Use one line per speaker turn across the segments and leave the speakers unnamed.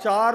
4,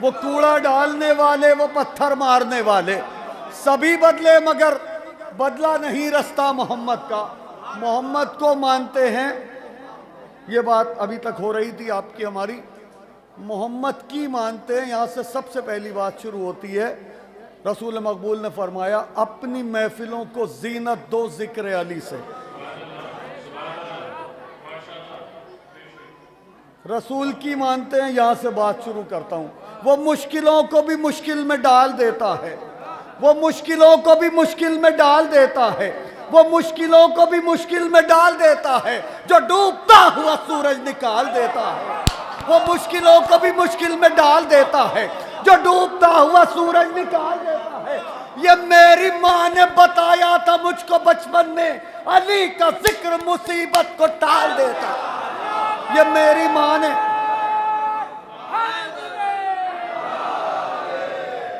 وہ کوڑا ڈالنے والے، وہ پتھر مارنے والے، سبھی بدلے مگر بدلا نہیں رستہ محمد کا۔ محمد کو مانتے ہیں، یہ بات ابھی تک ہو رہی تھی آپ کی ہماری، محمد کی مانتے ہیں، یہاں سے سب سے پہلی بات شروع ہوتی ہے۔ رسول مقبول نے فرمایا اپنی محفلوں کو زینت دو ذکر علی سے۔ رسول کی مانتے ہیں، یہاں سے بات شروع کرتا ہوں۔ وہ مشکلوں کو بھی مشکل میں ڈال دیتا ہے، وہ مشکلوں کو بھی مشکل میں ڈال دیتا ہے، وہ مشکلوں کو بھی مشکل میں ڈال دیتا ہے، جو ڈوبتا ہوا سورج نکال دیتا ہے۔ وہ مشکلوں کو بھی مشکل میں ڈال دیتا ہے، جو ڈوبتا ہوا سورج نکال دیتا ہے۔ یہ میری ماں نے بتایا تھا مجھ کو بچپن میں، علی کا ذکر مصیبت کو ٹال دیتا ہے۔ یہ میری ماں نے،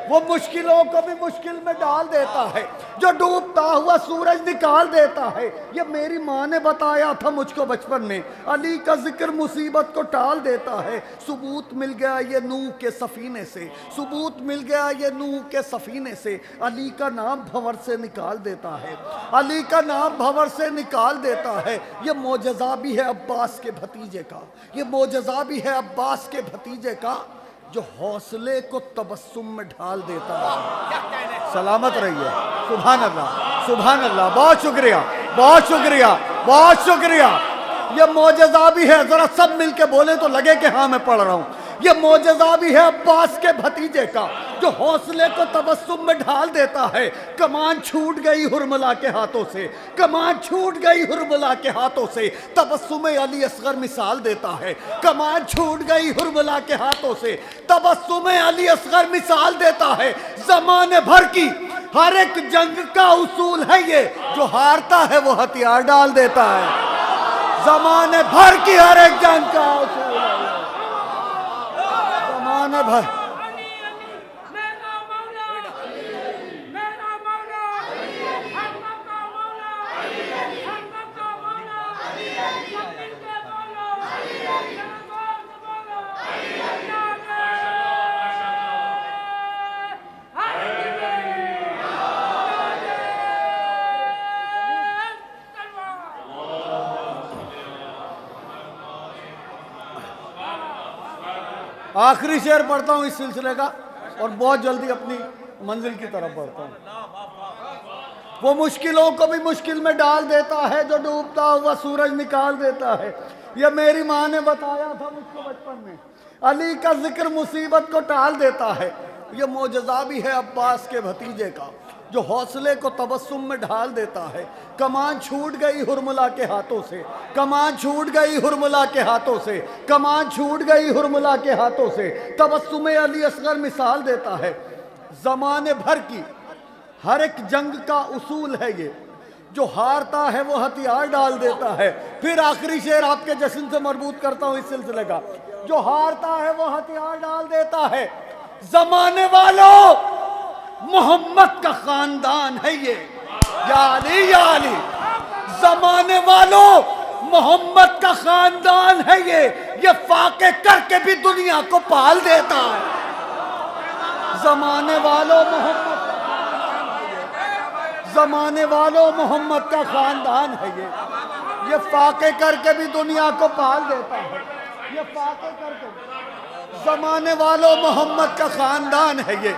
وہ مشکلوں کو بھی مشکل میں ڈال دیتا ہے، جو ڈوبتا ہوا سورج نکال دیتا ہے۔ یہ میری ماں نے بتایا تھا مجھ کو بچپن میں، علی کا ذکر مصیبت کو ٹال دیتا ہے۔ ثبوت مل گیا یہ نوح کے سفینے سے، ثبوت مل گیا یہ نوح کے سفینے سے، علی کا نام بھنور سے نکال دیتا ہے، علی کا نام بھنور سے نکال دیتا ہے۔ یہ معجزہ بھی ہے عباس کے بھتیجے کا، یہ معجزہ بھی ہے عباس کے بھتیجے کا، جو حوصلے کو تبسم میں ڈھال دیتا ہے۔ سلامت رہیے، سبحان اللہ، سبحان اللہ، بہت شکریہ، بہت شکریہ، بہت شکریہ۔ یہ معجزہ بھی ہے، ذرا سب مل کے بولیں تو لگے کہ ہاں میں پڑھ رہا ہوں۔ یہ معجزہ بھی ہے عباس کے بھتیجے کا، جو حوصلے کو تبسم میں ڈھال دیتا ہے۔ کمان چھوٹ گئی حرملہ کے ہاتھوں سے، کمان چھوٹ گئی حرملہ کے ہاتھوں سے، تبسم علی اصغر مثال دیتا ہے۔ کمان چھوٹ گئی حرملہ کے ہاتھوں سے، تبسم علی اصغر مثال دیتا ہے۔ زمانے بھر کی ہر ایک جنگ کا اصول ہے یہ، جو ہارتا ہے وہ ہتھیار ڈال دیتا ہے۔ زمانے بھر کی ہر ایک جنگ کا اصول ہے یہ، زمانے بھر۔ آخری شعر پڑھتا ہوں اس سلسلے کا، اور بہت جلدی اپنی منزل کی طرف بڑھتا ہوں۔ وہ مشکلوں کو بھی مشکل میں ڈال دیتا ہے، جو ڈوبتا ہوا سورج نکال دیتا ہے۔ یہ میری ماں نے بتایا تھا مجھ کو بچپن میں، علی کا ذکر مصیبت کو ٹال دیتا ہے۔ یہ معجزہ بھی ہے عباس کے بھتیجے کا، جو حوصلے کو تبسم میں ڈھال دیتا ہے۔ کمان چھوٹ گئی حرملہ کے ہاتھوں سے، کمان چھوٹ گئی حرملہ کے ہاتھوں سے، کمان چھوٹ گئی حرملہ کے ہاتھوں سے، تبسم علی اصغر مثال دیتا ہے۔ زمانے بھر کی ہر ایک جنگ کا اصول ہے یہ، جو ہارتا ہے وہ ہتھیار ڈال دیتا ہے۔ پھر آخری شعر آپ کے جشن سے مربوط کرتا ہوں اس سلسلے کا، جو ہارتا ہے وہ ہتھیار ڈال دیتا ہے۔ زمانے والوں، محمد کا خاندان ہے یہ، یا علی یا علی۔ زمانے والوں، محمد کا خاندان ہے یہ فاقے کر کے بھی دنیا کو پال دیتا ہے۔ زمانے والوں، محمد کا خاندان ہے یہ، زمانے والوں، محمد کا خاندان ہے یہ فاقے کر کے بھی دنیا کو پال دیتا ہے۔ یہ فاقے کر کے، زمانے والوں، محمد کا خاندان ہے یہ،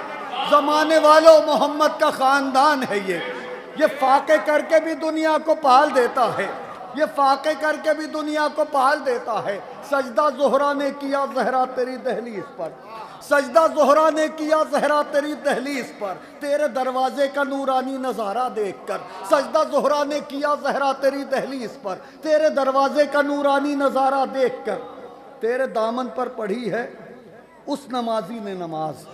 زمانے والوں، محمد کا خاندان ہے یہ فاقے کر کے بھی دنیا کو پال دیتا ہے، یہ فاقے کر کے بھی دنیا کو پال دیتا ہے۔ سجدہ زہرا نے کیا زہرا تیری دہلیز پر، سجدہ زہرا نے کیا زہرا تیری دہلیز پر، تیرے دروازے کا نورانی نظارہ دیکھ کر۔ سجدہ زہرا نے کیا زہرا تیری دہلیز پر، تیرے دروازے کا نورانی نظارہ دیکھ کر۔ تیرے دامن پر پڑھی ہے اس نمازی نے نماز،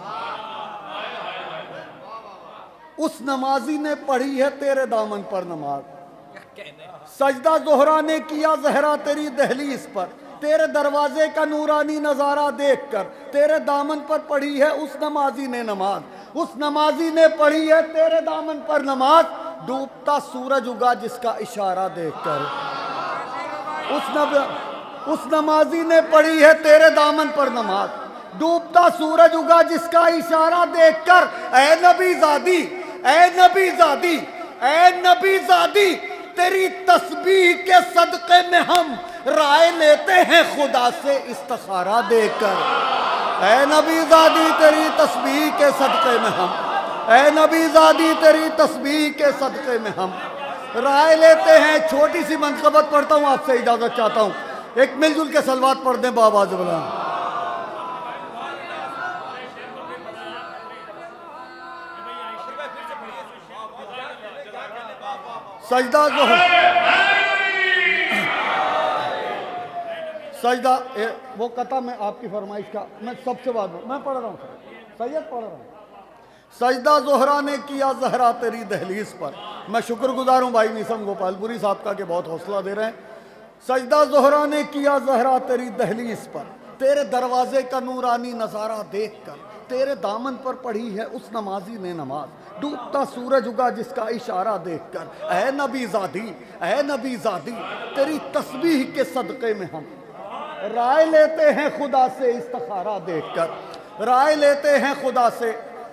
اس نمازی نے پڑھی ہے تیرے دامن پر نماز۔ سجدہ زہرا نے کیا زہرا تیری دہلیز پر، تیرے دروازے کا نورانی نظارہ دیکھ کر۔ تیرے دامن پر پڑھی ہے اس نمازی نے نماز، اس نمازی نے پڑھی ہے تیرے دامن پر نماز، ڈوبتا سورج اگا جس کا اشارہ دیکھ کر۔ اس نمازی نے پڑھی ہے تیرے دامن پر نماز، ڈوبتا سورج اگا جس کا اشارہ دیکھ کر، اے نبی زادی، اے نبی زادی، اے نبی زادی، تیری تسبیح کے صدقے میں ہم رائے لیتے ہیں خدا سے استخارہ دے کر۔ اے نبی زادی تیری تسبیح کے صدقے میں ہم، اے نبی زادی تیری تسبیح کے صدقے میں ہم رائے لیتے ہیں۔ چھوٹی سی منقبت پڑھتا ہوں، آپ سے اجازت چاہتا ہوں، ایک مل جل کے صلوات پڑھ دیں بآواز بلند۔ سجدہ سجدہ وہ قطع میں آپ کی فرمائش کا میں سب سے بات میں پڑھ رہا ہوں، سید پڑھ رہا ہوں۔ سجدہ زہرا نے کیا زہرا تیری دہلیز پر۔ میں شکر گزار ہوں بھائی نیسم گوپال پوری صاحب کا کہ بہت حوصلہ دے رہے ہیں۔ سجدہ زہرا نے کیا زہرا تیری دہلیز پر، تیرے دروازے کا نورانی نظارہ دیکھ کر، تیرے دامن پر پڑھی ہے اس نمازی نے نماز، ڈوبتا سورج اگا جس کا اشارہ دیکھ کر۔ اے نبی زادی، اے نبی زادی، تیری تسبیح کے صدقے میں ہم رائے لیتے ہیں خدا سے استخارہ دیکھ کر، رائے لیتے ہیں خدا سے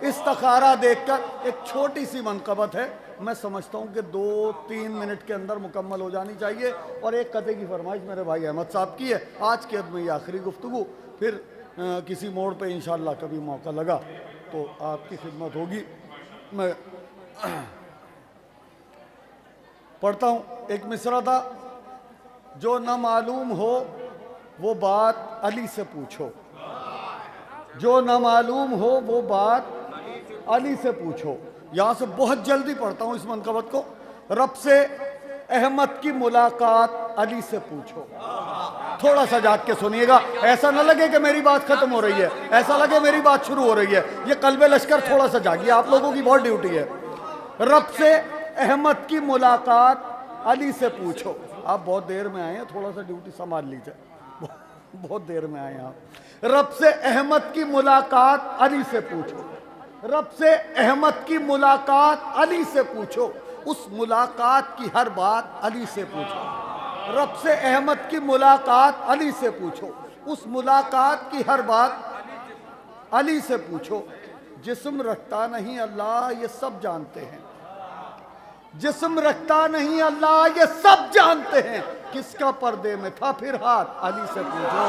استخارہ دیکھ کر۔ ایک چھوٹی سی منقبت ہے، میں سمجھتا ہوں کہ 2-3 منٹ کے اندر مکمل ہو جانی چاہیے، اور ایک قطعے کی فرمائش میرے بھائی احمد صاحب کی ہے۔ آج کے عد میں یہ آخری گفتگو، پھر کسی موڑ پہ انشاءاللہ کبھی موقع لگا تو آپ کی خدمت ہوگی۔ میں پڑھتا ہوں، ایک مصرع تھا، جو نہ معلوم ہو وہ بات علی سے پوچھو، جو نہ معلوم ہو وہ بات علی سے پوچھو۔ یہاں سے بہت جلدی پڑھتا ہوں اس منقبت کو۔ رب سے احمد کی ملاقات علی سے پوچھو۔ تھوڑا سا جاگ کے سنیے گا، ایسا نہ لگے کہ میری بات ختم ہو رہی ہے، ایسا لگے میری بات شروع ہو رہی ہے۔ یہ قلب لشکر تھوڑا سا جاگیے، آپ لوگوں کی بہت ڈیوٹی ہے۔ رب سے احمد کی ملاقات علی سے پوچھو۔ آپ بہت دیر میں آئے ہیں، تھوڑا سا ڈیوٹی سنبھال لیجئے، بہت دیر میں آئے ہیں آپ۔ رب سے احمد کی ملاقات علی سے پوچھو، رب سے احمد کی ملاقات علی سے پوچھو، اس ملاقات کی ہر بات علی سے پوچھو۔ رب سے احمد کی ملاقات علی سے پوچھو، اس ملاقات کی ہر بات علی سے پوچھو۔ جسم رکھتا نہیں اللہ یہ سب جانتے ہیں، جسم رکھتا نہیں اللہ یہ سب جانتے ہیں، کس کا پردے میں تھا پھر ہاتھ علی سے پوچھو۔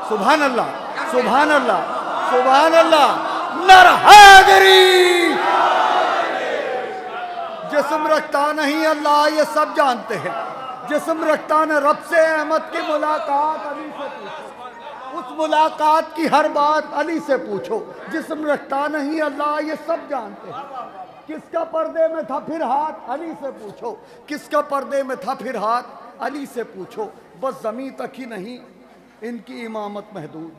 سبحان اللہ، سبحان اللہ، سبحان اللہ، نر حیدری۔ جسم رکھتا نہیں اللہ یہ سب جانتے ہیں، جسم رکھتا نے رب سے احمد کی ملاقات علی سے پوچھو، اس ملاقات کی ہر بات علی سے پوچھو۔ جسم رکھتا نہیں اللہ یہ سب جانتے ہیں، کس کا پردے میں تھا پھر ہاتھ علی سے پوچھو، کس کا پردے میں تھا پھر ہاتھ علی سے پوچھو۔ بس زمین تک ہی نہیں ان کی امامت محدود،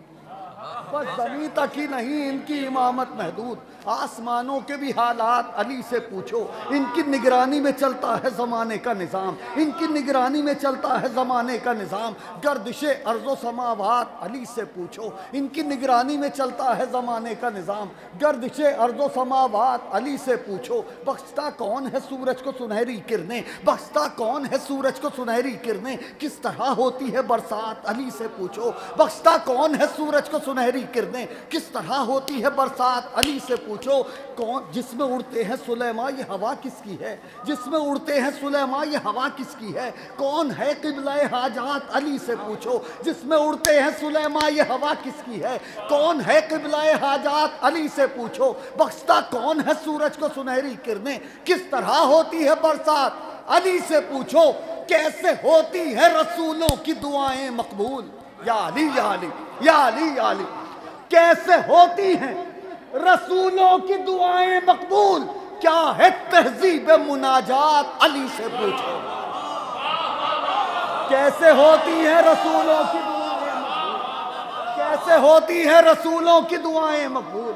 بس زمین تک ہی نہیں ان کی امامت محدود، آسمانوں کے بھی حالات علی سے پوچھو۔ ان کی نگرانی میں چلتا ہے زمانے کا نظام، ان کی نگرانی میں چلتا ہے زمانے کا نظام، گردش ارض و سماوات علی سے پوچھو۔ ان کی نگرانی میں چلتا ہے زمانے کا نظام، گردش ارض و سماوات علی سے پوچھو۔ بخشتا کون ہے سورج کو سنہری کرنیں، بخشتا کون ہے سورج کو سنہری کرنیں، کس طرح ہوتی ہے برسات علی سے پوچھو۔ بخشتا کون ہے سورج کو سنہری کرنیں، کس طرح ہوتی ہے برسات علی سے پوچھو۔ کون جس میں اڑتے ہیں سلیمان یہ ہوا کس کی ہے، جس میں اڑتے ہیں سلیمان یہ ہوا کس کی ہے، کون ہے قبلہ حاجات علی سے پوچھو۔ جس میں اڑتے ہیں سلیمان یہ ہوا کس کی ہے، کون ہے قبلہ حاجات علی سے پوچھو۔ بخشتا کون ہے سورج کو سنہری کرنیں، کس طرح ہوتی ہے برسات علی سے پوچھو۔ کیسے ہوتی ہے رسولوں کی دعائیں مقبول، یا علی یا علی یا علی یا علی، کیسے ہوتی ہیں رسولوں کی دعائیں مقبول، کیا ہے تہذیب مناجات علی سے پوچھو۔ کیسے ہوتی ہیں رسولوں کی دعائیں مقبول، کیسے ہوتی ہیں رسولوں کی دعائیں مقبول،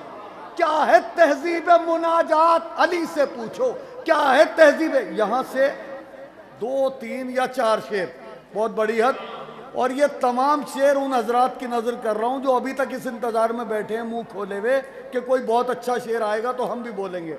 کیا ہے تہذیب مناجات علی سے پوچھو۔ کیا ہے تہذیب، یہاں سے 2 3 یا 4 شعر، بہت بڑی حد، اور یہ تمام شعر ان حضرات کی نظر کر رہا ہوں جو ابھی تک اس انتظار میں بیٹھے ہیں منہ کھولے ہوئے کہ کوئی بہت اچھا شعر آئے گا تو ہم بھی بولیں گے۔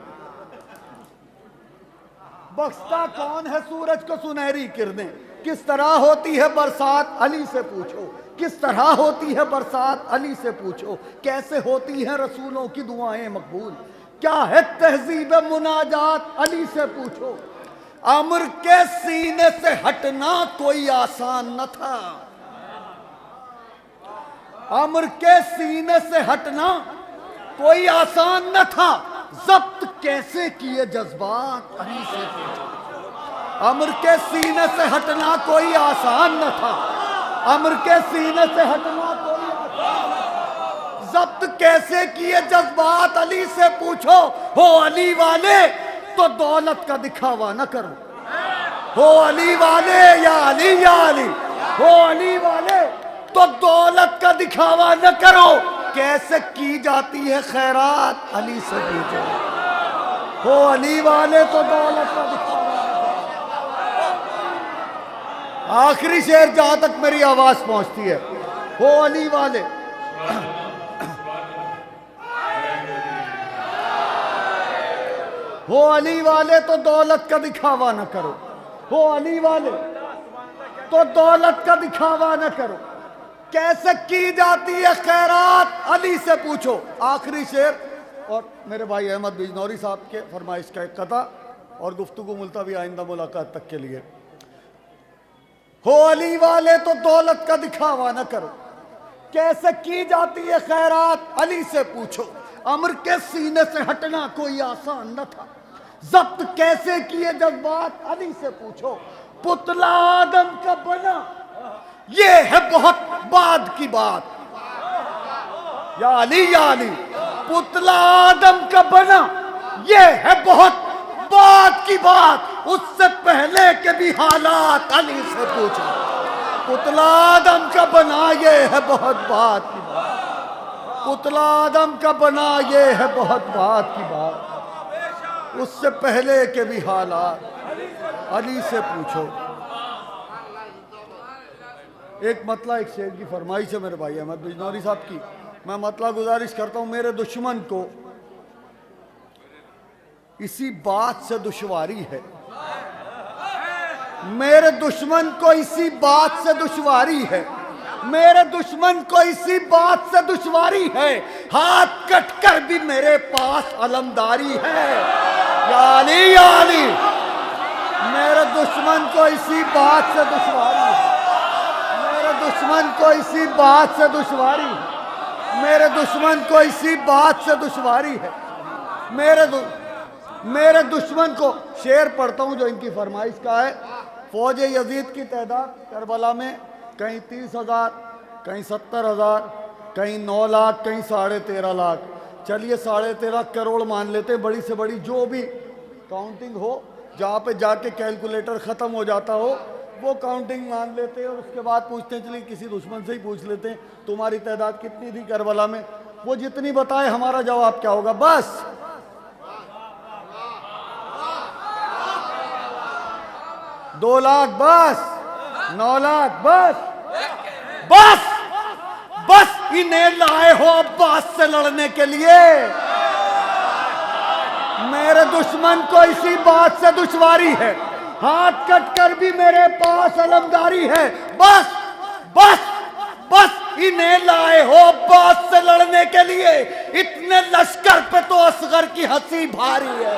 بخشتا کون ہے سورج کو سنہری کرنیں، کس طرح ہوتی ہے برسات علی سے پوچھو۔ کس طرح ہوتی ہے برسات علی سے پوچھو، کیسے ہوتی ہیں رسولوں کی دعائیں مقبول، کیا ہے تہذیب مناجات علی سے پوچھو۔ امر کے سینے سے ہٹنا کوئی آسان نہ تھا، امر کے سینے سے ہٹنا کوئی آسان نہ تھا، ضبط کیسے کیے جذبات علی سے پوچھو۔ امر کے سینے سے ہٹنا کوئی آسان نہ تھا، امر کے سینے سے ہٹنا کوئی آسان نہ تھا، ضبط کیسے کیے جذبات علی سے پوچھو۔ ہو علی والے تو دولت کا دکھاوا نہ کرو، ہو علی والے یا علی یا علی، ہو علی والے تو دولت کا دکھاوا نہ کرو، کیسے کی جاتی ہے خیرات علی سے پوچھو۔ ہو علی والے تو دولت کا دکھاوا نہ کرو۔ آخری شعر جہاں تک میری آواز پہنچتی ہے، ہو علی والے ہو علی والے تو دولت کا دکھاوا نہ کرو، ہو علی والے تو دولت کا دکھاوا نہ کرو، کیسے کی جاتی ہے خیرات علی سے پوچھو۔ آخری شعر، اور میرے بھائی احمد بجنوری صاحب کے فرمائش کا ایک قطع اور گفتگو ملتوی آئندہ ملاقات تک کے لیے۔ ہو علی والے تو دولت کا دکھاوا نہ کرو، کیسے کی جاتی ہے خیرات علی سے پوچھو۔ امر کے سینے سے ہٹنا کوئی آسان نہ تھا، ضبط کیسے کیے جذبات علی سے پوچھو۔ پتلا آدم کا بنا یہ ہے بہت بعد کی بات، یا علی یا علی، پتلا آدم کا بنا یہ ہے بہت بعد کی بات، اس سے پہلے کے بھی حالات علی سے پوچھو۔ پتلا آدم کا بنا یہ ہے بہت بعد کی بات، پتلا آدم کا بنا یہ ہے بہت بعد کی بات، اس سے پہلے کے بھی حالات علی سے پوچھو۔ ایک مطلع ایک شعر کی فرمائش ہے میرے بھائی احمد بجنوری صاحب کی، میں مطلع گزارش کرتا ہوں۔ میرے دشمن کو اسی بات سے دشواری ہے، میرے دشمن کو اسی بات سے دشواری ہے، میرے دشمن کو اسی بات سے دشواری ہے، ہاتھ کٹ کر بھی میرے پاس علمداری ہے، یا علی یا علی، میرے دشمن کو اسی بات سے دشواری ہے، میرے دشمن کو اسی بات سے دشواری ہے، میرے دشمن کو اسی بات سے دشواری ہے، میرے دشمن کو۔ شعر پڑھتا ہوں جو ان کی فرمائش کا ہے۔ فوج یزید کی تعداد کربلا میں کہیں 30,000، کہیں 70,000، کہیں 9 لاکھ، کہیں 13.5 لاکھ، چلیے 13.5 کروڑ مان لیتے، بڑی سے بڑی جو بھی کاؤنٹنگ ہو، جہاں پہ جا کے کیلکولیٹر ختم ہو جاتا ہو وہ کاؤنٹنگ مان لیتے ہیں، اور اس کے بعد پوچھتے ہیں، چلیے کسی دشمن سے ہی پوچھ لیتے ہیں تمہاری تعداد کتنی تھی کربلا میں، وہ جتنی بتائے ہمارا جواب کیا ہوگا، بس 2 لاکھ، بس 9 لاکھ، بس انہیں لائے ہو عباس سے لڑنے کے لیے۔ میرے دشمن کو اسی بات سے دشواری ہے، ہاتھ کٹ کر بھی میرے پاس علمداری ہے، بس انہیں لائے ہو عباس سے لڑنے کے لیے، اتنے لشکر پہ تو اصغر کی ہنسی بھاری ہے۔